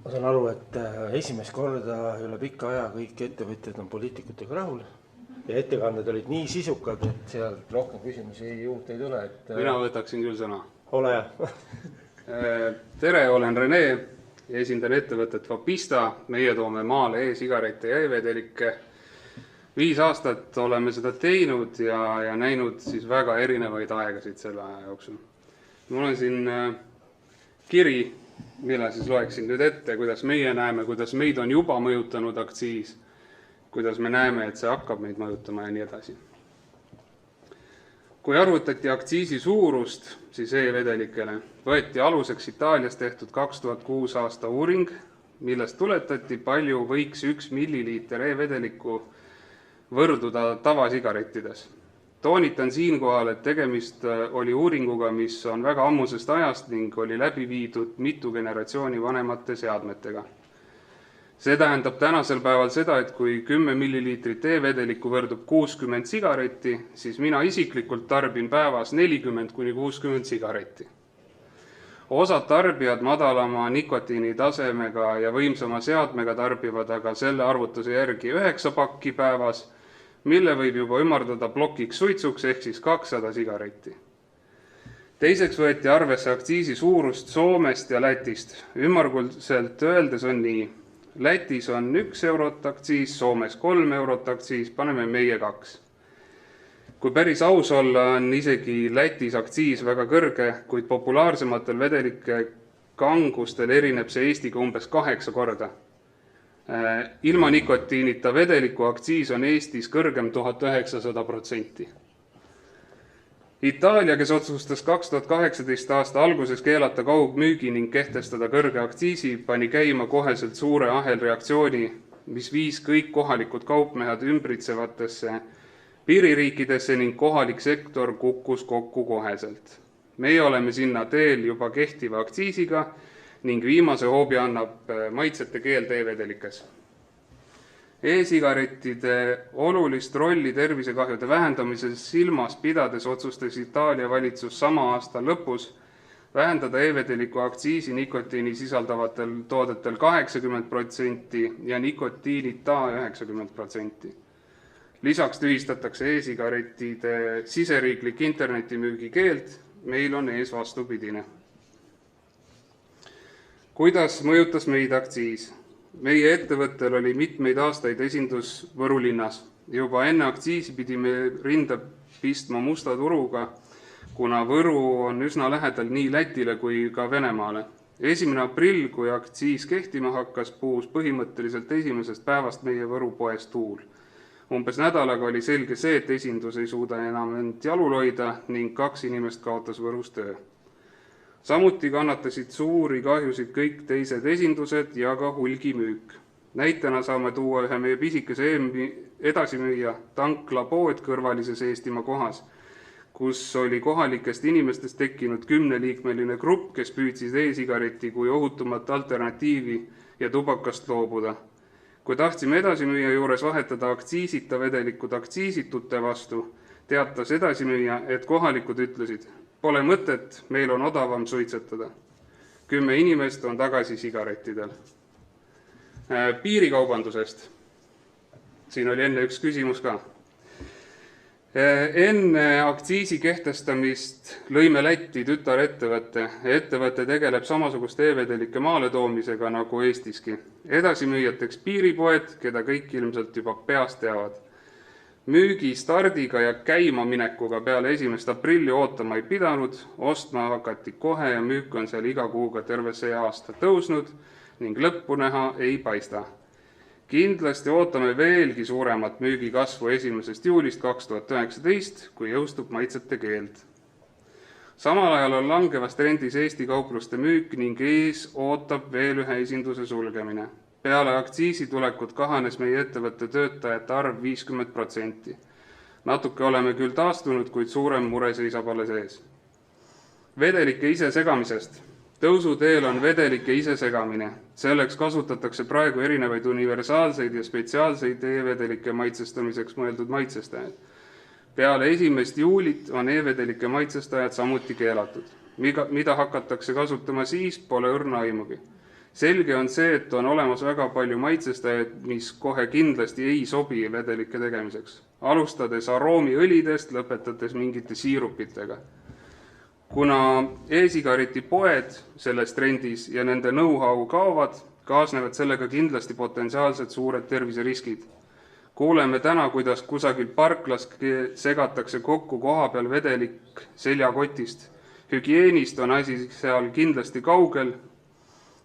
Ma saan aru, et esimest korda üle pikka aja kõik ettevõtjad on poliitikutega rahul ja ettekanded olid nii sisukad, et sealt rohkem küsimusi juurde ei tule. Mina võtaksin küll sõna. Ole hea. Tere, olen Rene ja esindan ettevõtet Vapista. Meie toome maale e-sigarette ja e-vedelikke. 5 aastat oleme seda teinud ja näinud siis väga erinevaid aegasid selle aja jooksul. Mul on siin kiri, mille siis loeksin nüüd ette, kuidas meie näeme, kuidas meid on juba mõjutanud aktsiis, kuidas me näeme, et see hakkab meid mõjutama ja nii edasi. Kui arvutati aktsiisi suurust, siis e-vedelikele võeti aluseks Itaalias tehtud 2006 aasta uuring, millest tuletati, palju võiks 1 milliliiter e-vedelikku võrduda tavasigarettides. Toonitan siinkohal, et tegemist oli uuringuga, mis on väga ammusest ajast ning oli läbi viidud mitu generatsiooni vanemate seadmetega. See tähendab tänasel päeval seda, et kui 10 milliliitrit e-vedelikku võrdub 60 sigaretti, siis mina isiklikult tarbin päevas 40–60 sigaretti. Osad tarbijad madalama nikotiini tasemega ja võimsama seadmega tarbivad aga selle arvutuse järgi 9 pakki päevas, mille võib juba ümardada plokiks suitsuks ehk siis 200 sigaretti. Teiseks võeti arvesse aktsiisi suurust Soomest ja Lätist. Ümmarguselt öeldes on nii. Lätis on 1 eurot aktsiis, Soomes 3 eurot aktsiis, paneme meie 2. Kui päris aus olla, on isegi Lätis aktsiis väga kõrge, kuid populaarsematel vedelike kangustel erineb see Eestiga umbes 8 korda. Ilma nikotiinita vedeliku aktsiis on Eestis kõrgem 1900%. Itaalia, kes otsustas 2018 aasta alguses keelata kaugmüügi ning kehtestada kõrge aktsiisi, pani käima koheselt suure ahelreaktsiooni, mis viis kõik kohalikud kaupmehed ümbritsevatesse piiririikidesse ning kohalik sektor kukkus kokku koheselt. Meie oleme sinna teel juba kehtiva aktsiisiga ning viimase hoobi annab maitsete keel e-vedelikes. E-sigarettide olulist rolli tervisekahjude vähendamises silmas pidades otsustas Itaalia valitsus sama aasta lõpus vähendada e-vedeliku aktsiisi nikotiini sisaldavatel toodetel 80% ja nikotiinita 90%. Lisaks tühistatakse e-sigarettide siseriiklik internetimüügi keeld, meil on ees vastupidine. Kuidas mõjutas meid aktsiis? Meie ettevõttel oli mitmeid aastaid esindus Võru linnas. Juba enne aktsiisi pidime rinda pistma musta turuga, kuna Võru on üsna lähedal nii Lätile kui ka Venemaale. 1. aprill, kui aktsiis kehtima hakkas, puhus põhimõtteliselt esimesest päevast meie Võru poes tuul. Umbes nädalaga oli selge see, et esindus ei suuda enam end jalul hoida ning 2 inimest kaotas Võrus töö. Samuti kannatasid suuri kahjusid kõik teised esindused ja ka hulgimüük. Näitena saame tuua ühe meie pisikese edasimüüja tanklapood kõrvalises Eestimaa kohas, kus oli kohalikest inimestest tekkinud 10-liikmeline grupp, kes püüdsid e-sigareti kui ohutumat alternatiivi ja tubakast loobuda. Kui tahtsime edasimüüja juures vahetada aktsiisita vedelikud aktsiisitute vastu, teatas edasimüüja, et kohalikud ütlesid, pole mõtet, meil on odavam suitsetada. 10 inimest on tagasi sigarettidel. Piirikaubandusest. Siin oli enne üks küsimus ka. Enne aktsiisi kehtestamist lõime Lätti tütarettevõtte. Ettevõte tegeleb samasugust e-vedelike maale toomisega nagu Eestiski. Edasimüüjateks piiripoed, keda kõik ilmselt juba peast teavad. Müügi stardiga ja käima minekuga peale 1. aprilli ootama ei pidanud, ostma hakati kohe ja müük on seal iga kuuga terve see aasta tõusnud ning lõppu näha ei paista. Kindlasti ootame veelgi suuremat müügi kasvu 1. juulist 2019, kui jõustub maitsete keeld. Samal ajal on langevas trendis Eesti kaupluste müük ning ees ootab veel ühe esinduse sulgemine. Peale aktsiisi tulekut kahanes meie ettevõtte töötajate arv 50%. Natuke oleme küll taastunud, kuid suurem mure seisab alles ees. Vedelike ise segamisest. Tõusuteel on vedelike ise segamine. Selleks kasutatakse praegu erinevaid universaalseid ja spetsiaalseid e-vedelike maitsestamiseks mõeldud maitsestajad. Peale 1. juulit on e-vedelike maitsestajad samuti keelatud. Mida hakatakse kasutama siis, pole õrna aimugi. Selge on see, et on olemas väga palju maitsestajaid, mis kohe kindlasti ei sobi vedelike tegemiseks. Alustades aroomiõlidest, lõpetades mingite siirupitega. Kuna e-sigareti poed selles trendis ja nende know-how kaovad, kaasnevad sellega kindlasti potentsiaalselt suured terviseriskid. Kuuleme täna, kuidas kusagil parklas segatakse kokku koha peal vedelik seljakotist. Hügieenist on asi seal kindlasti kaugel,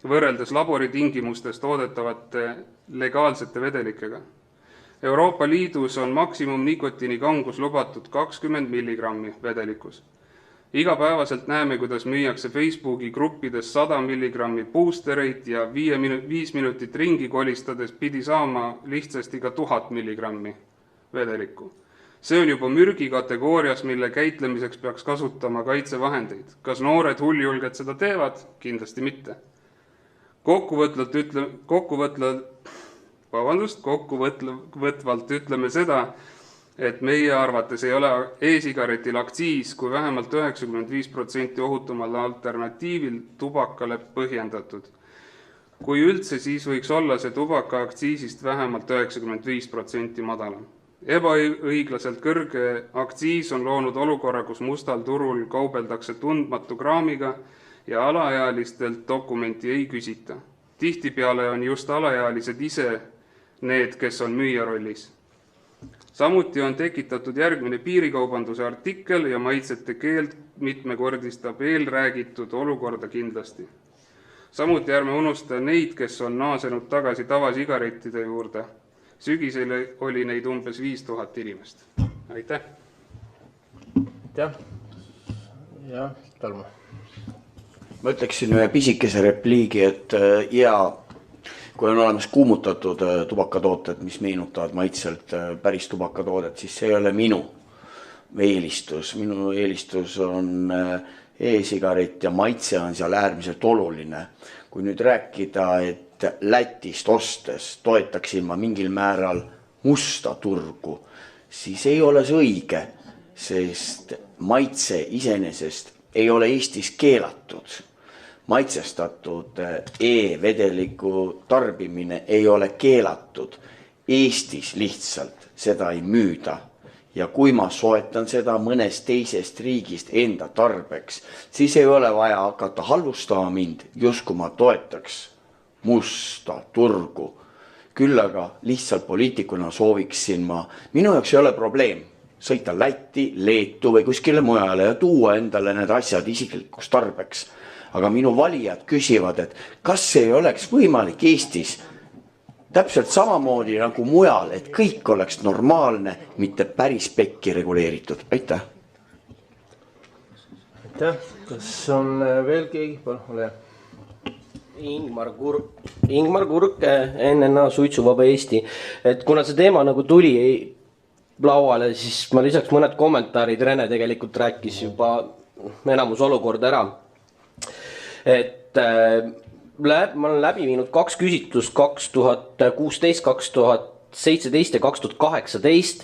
võrreldes laboritingimustest toodetavate legaalsete vedelikega. Euroopa Liidus on maksimum nikotiini kangus lubatud 20 milligrammi vedelikus. Igapäevaselt näeme, kuidas müüakse Facebooki gruppides 100 milligrammi boostereid ja 5 minutit ringi kolistades pidi saama lihtsasti ka 1000 milligrammi vedelikku. See on juba mürgi kategoorias, mille käitlemiseks peaks kasutama kaitsevahendeid. Kas noored hulljulged seda teevad? Kindlasti mitte. Kokkuvõtvalt ütleme seda, et meie arvates ei ole e-sigaretil aktsiis kui vähemalt 95% ohutumal alternatiivil tubakale põhjendatud. Kui üldse, siis võiks olla see tubaka aktsiisist vähemalt 95% madalam. Ebaõiglaselt kõrge aktsiis on loonud olukorra, kus mustal turul kaubeldakse tundmatu kraamiga ja alaealistelt dokumenti ei küsita. Tihtipeale on just alaealised ise need, kes on müüja rollis. Samuti on tekitatud järgmine piirikaubanduse artikkel ja maitsete keeld mitmekordistab eelräägitud olukorda kindlasti. Samuti ärme unusta neid, kes on naasenud tagasi tavasigarettide juurde. Sügisel oli neid umbes 5000 inimest. Aitäh! Jah, Tarmo. Ma ütleksin ühe pisikese repliigi, et kui on olemas kuumutatud tubakatooted, mis meenutavad maitselt päris tubakatoodet, siis see ei ole minu eelistus. Minu eelistus on e-sigaret ja maitse on seal äärmiselt oluline. Kui nüüd rääkida, et Lätist ostes toetaksin ma mingil määral musta turgu, siis ei ole see õige, sest maitse iseenesest ei ole Eestis keelatud. Maitsestatud e-vedeliku tarbimine ei ole keelatud. Eestis lihtsalt seda ei müüda. Ja kui ma soetan seda mõnest teisest riigist enda tarbeks, siis ei ole vaja hakata halvustama mind, just kui ma toetaks musta turgu. Küll aga lihtsalt poliitikuna sooviksin ma, minu jaoks ei ole probleem sõita Lätti, Leetu või kuskile mujale ja tuua endale need asjad isiklikuks tarbeks. Aga minu valijad küsivad, et kas see ei oleks võimalik Eestis täpselt samamoodi nagu mujal, et kõik oleks normaalne, mitte päris pekki reguleeritud. Aitäh! Aitäh! Kas on veel keegi? Ole. Ingmar Kurk, NNA Suitsuvaba Eesti. Et kuna see teema nagu tuli lauale, siis ma lisaks mõned kommentaarid. Rene tegelikult rääkis juba enamus olukorda ära. Et ma olen läbi viinud 2 küsitlust 2016, 2017 ja 2018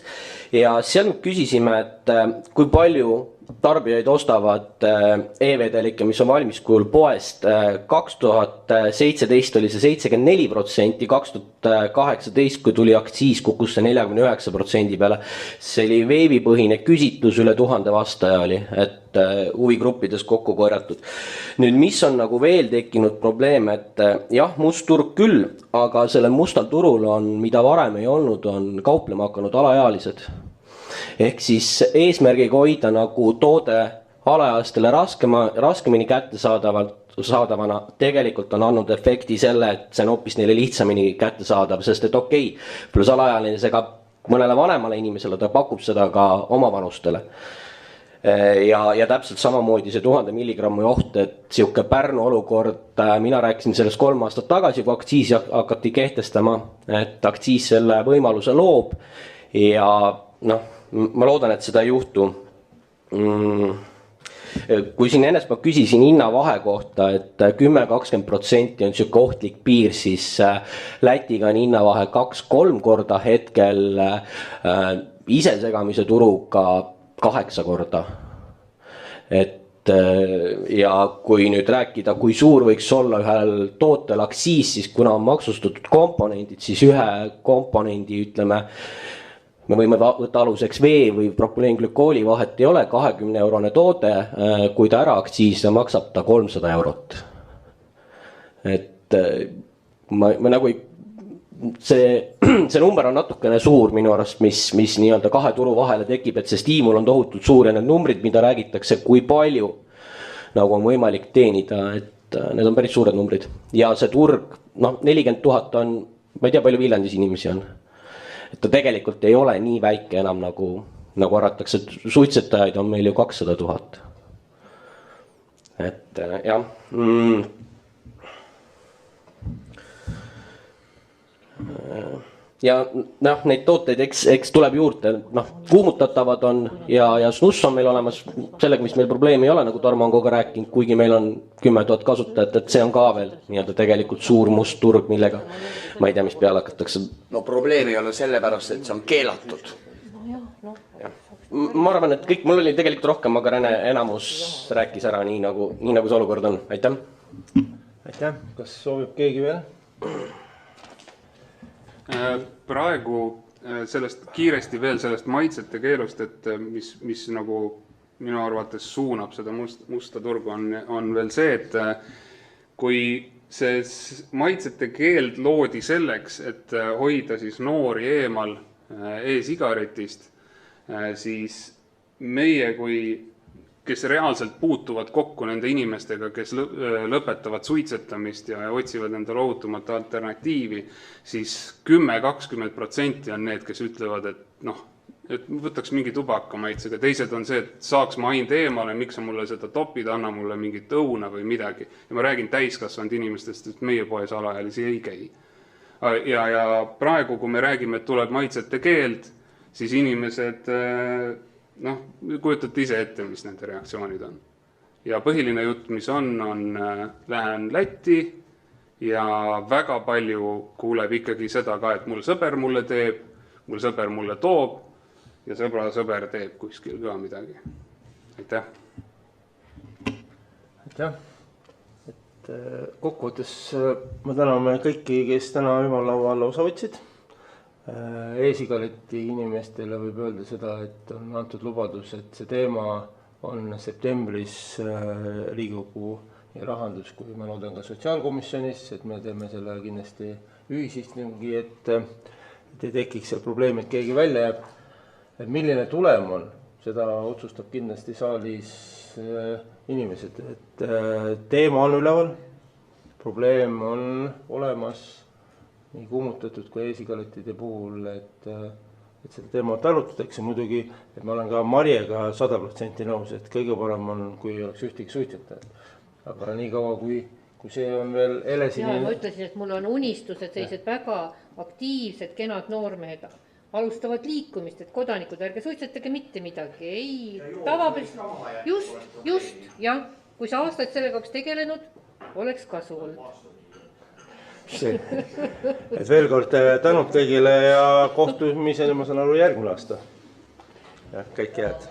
ja seal küsisime, et kui palju tarbijaid ostavad e-vedelikke, mis on valmis kujul poest. 2017 oli see 74%, 2018, kui tuli aktsiis, kukkus see 49% peale. See oli veebipõhine küsitlus, üle 1000 vastaja oli, et huvigruppides kokku korjatud. Nüüd, mis on nagu veel tekkinud probleem, et jah, must turg küll, aga selle mustal turul on, mida varem ei olnud, on kauplema hakanud alaealised. Ehk siis eesmärgiga hoida nagu toode alaealistele raskemini kättesaadavana tegelikult on andnud efekti selle, et see on hoopis neile lihtsamini kättesaadav, sest et okei, pluss alaealine see ka mõnele vanemale inimesele, ta pakub seda ka oma vanustele. Ja täpselt samamoodi see 1000 milligrammi oht, et siuke Pärnu olukord, mina rääkisin sellest 3 aastat tagasi, kui aktsiisi hakati kehtestama, et aktsiis selle võimaluse loob ja noh, ma loodan, et seda ei juhtu. Kui siin ennast ma küsisin hinnavahe kohta, et 10-20% on siuke ohtlik piir, siis Lätiga on hinnavahe 2-3 korda hetkel isesegamise turuga 8 korda. Et ja kui nüüd rääkida, kui suur võiks olla ühel tootel aktsiis, siis kuna on maksustatud komponendid, siis ühe komponendi, ütleme, me võime võtta aluseks vee või propüleenglükooli, vahet ei ole, 20-eurone toode, kui ta ära aktsiisida, maksab ta 300 eurot. Et ma nagu see number on natukene suur minu arust, mis nii-öelda kahe turu vahele tekib, et see stiimul on tohutult suur ja need numbrid, mida räägitakse, kui palju nagu on võimalik teenida, et need on päris suured numbrid. Ja see turg, 40 000 on, ma ei tea, palju Viljandis inimesi on. Et ta tegelikult ei ole nii väike enam nagu arvatakse, et suitsetajaid on meil ju 200 000. Et jah. Ja neid tooteid eks tuleb juurde, kuumutatavad on ja snuss on meil olemas, sellega mis meil probleemi ei ole, nagu Tarmo on kogu rääkinud, kuigi meil on 10 000 kasutajat, et see on ka veel nii-öelda tegelikult suur must turg, millega ma ei tea, mis peale hakatakse. No probleem ei ole sellepärast, et see on keelatud. Ma arvan, et kõik, mul oli tegelikult rohkem, aga Rene enamus rääkis ära nii nagu see olukord on. Aitäh! Aitäh! Kas soovib keegi veel? Praegu sellest kiiresti veel sellest maitsete keelust, et mis nagu minu arvates suunab seda musta turgu on veel see, et kui see maitsete keeld loodi selleks, et hoida siis noori eemal e-sigaretist, siis meie kes reaalselt puutuvad kokku nende inimestega, kes lõpetavad suitsetamist ja otsivad endale ohutumat alternatiivi, siis 10-20% on need, kes ütlevad, et võtaks mingi tubakamaitsega. Teised on see, et saaks ma ainult eemale, miks sa mulle seda topid, anna mulle mingit õuna või midagi. Ja ma räägin täiskasvanud inimestest, et meie poes alaealisi ei käi. Ja praegu, kui me räägime, et tuleb maitsete keeld, siis inimesed... kujutate ise ette, mis nende reaktsioonid on. Ja põhiline jutt, mis on lähen Lätti ja väga palju kuuleb ikkagi seda ka, et mul sõber mulle teeb, mul sõber mulle toob ja sõber teeb kuskil ka midagi. Aitäh! Aitäh! Kokkuvõttes ma täname kõiki, kes täna ümarlaual osa võtsid. E-sigareti inimestele võib öelda seda, et on antud lubadus, et see teema on septembris Riigikogu ja rahandus, kui ma loodan ka sotsiaalkomisjonis, et me teeme selle kindlasti ühisistungi, et ei tekiks seal probleemi, et keegi välja jääb. Et milline tulem on, seda otsustab kindlasti saalis inimesed, et teema on üleval, probleem on olemas, nii kuumutatud kui e-sigarettide puhul, et seda teemat arutatakse muidugi, et ma olen ka Marjega 100% nõus, et kõige parem on, kui ei oleks ühtegi suitsetajat. Aga nii kaua, kui see on veel elesini... Ja ma ütlesin, et mul on unistused, sellised väga aktiivsed, kenad noormehed alustavad liikumist, et kodanikud, ärge suitsetage mitte midagi. Ei, tavapärast. Just, jah. Kui sa aastaid sellega oleks tegelenud, oleks kasu olnud. Et veel kord tänud kõigile ja kohtumiseni, ma saan aru, järgmine aasta. Ja kõik head.